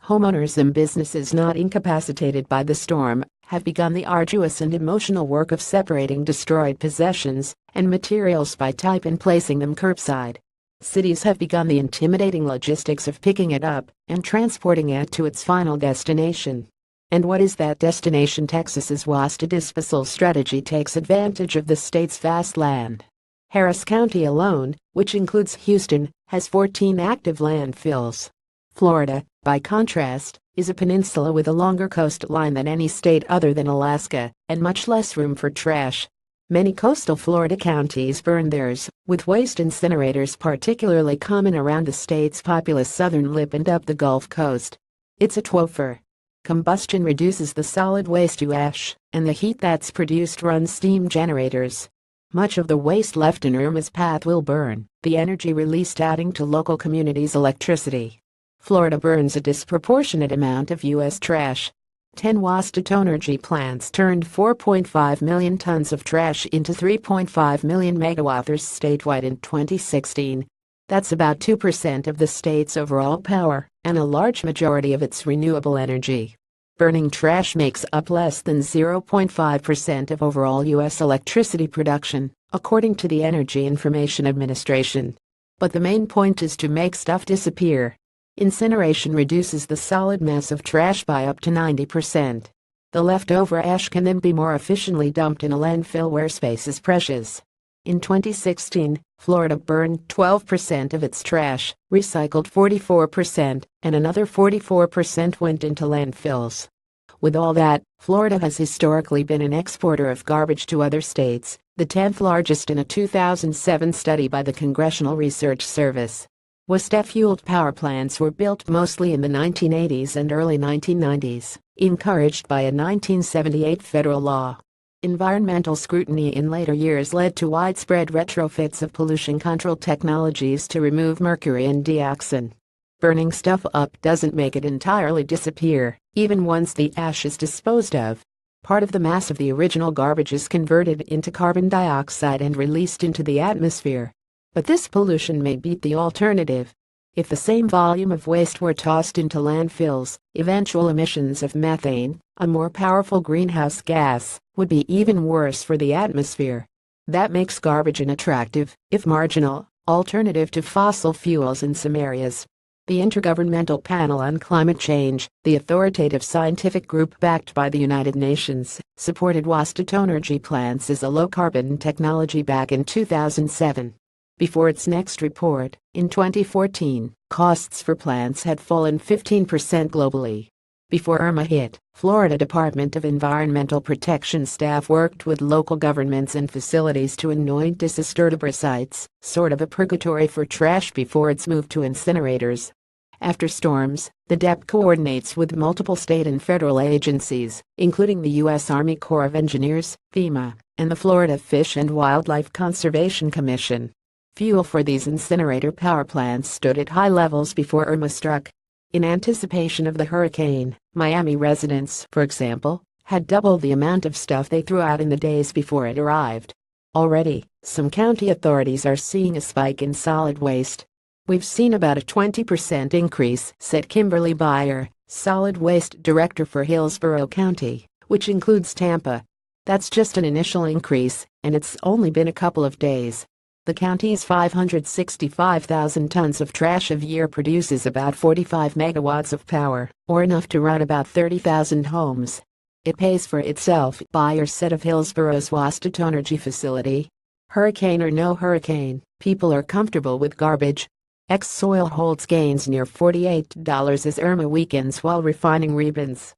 Homeowners and businesses not incapacitated by the storm have begun the arduous and emotional work of separating destroyed possessions and materials by type and placing them curbside. Cities have begun the intimidating logistics of picking it up and transporting it to its final destination. And what is that destination? Texas's waste disposal strategy takes advantage of the state's vast land. Harris County alone, which includes Houston, has 14 active landfills. Florida, by contrast, is a peninsula with a longer coastline than any state other than Alaska, and much less room for trash. Many coastal Florida counties burn theirs, with waste incinerators particularly common around the state's populous southern lip and up the Gulf Coast. It's a twofer. Combustion reduces the solid waste to ash, and the heat that's produced runs steam generators. Much of the waste left in Irma's path will burn, the energy released adding to local communities' electricity. Florida burns a disproportionate amount of U.S. trash. 10 waste-to-energy plants turned 4.5 million tons of trash into 3.5 million megawatt-hours statewide in 2016. That's about 2% of the state's overall power, and a large majority of its renewable energy. Burning trash makes up less than 0.5% of overall U.S. electricity production, according to the Energy Information Administration. But the main point is to make stuff disappear. Incineration reduces the solid mass of trash by up to 90%. The leftover ash can then be more efficiently dumped in a landfill where space is precious. In 2016, Florida burned 12% of its trash, recycled 44%, and another 44% went into landfills. With all that, Florida has historically been an exporter of garbage to other states, the 10th largest in a 2007 study by the Congressional Research Service. Waste-fueled power plants were built mostly in the 1980s and early 1990s, encouraged by a 1978 federal law. Environmental scrutiny in later years led to widespread retrofits of pollution control technologies to remove mercury and dioxin. Burning stuff up doesn't make it entirely disappear, even once the ash is disposed of. Part of the mass of the original garbage is converted into carbon dioxide and released into the atmosphere. But this pollution may beat the alternative. If the same volume of waste were tossed into landfills, eventual emissions of methane, a more powerful greenhouse gas, would be even worse for the atmosphere. That makes garbage an attractive, if marginal, alternative to fossil fuels in some areas. The Intergovernmental Panel on Climate Change, the authoritative scientific group backed by the United Nations, supported waste-to-energy plants as a low-carbon technology back in 2007. Before its next report, in 2014, costs for plants had fallen 15% globally. Before Irma hit, Florida Department of Environmental Protection staff worked with local governments and facilities to anoint disaster sites, sort of a purgatory for trash before it's moved to incinerators. After storms, the DEP coordinates with multiple state and federal agencies, including the U.S. Army Corps of Engineers, FEMA, and the Florida Fish and Wildlife Conservation Commission. Fuel for these incinerator power plants stood at high levels before Irma struck. In anticipation of the hurricane, Miami residents, for example, had doubled the amount of stuff they threw out in the days before it arrived. Already, some county authorities are seeing a spike in solid waste. "We've seen about a 20% increase," said Kimberly Beyer, solid waste director for Hillsborough County, which includes Tampa. "That's just an initial increase, and it's only been a couple of days." The county's 565,000 tons of trash a year produces about 45 megawatts of power, or enough to run about 30,000 homes. It pays for itself, Beyer said of Hillsborough's waste-to-energy facility. Hurricane or no hurricane, people are comfortable with garbage. Soil holds gains near $48 as Irma weakens while refining rebounds.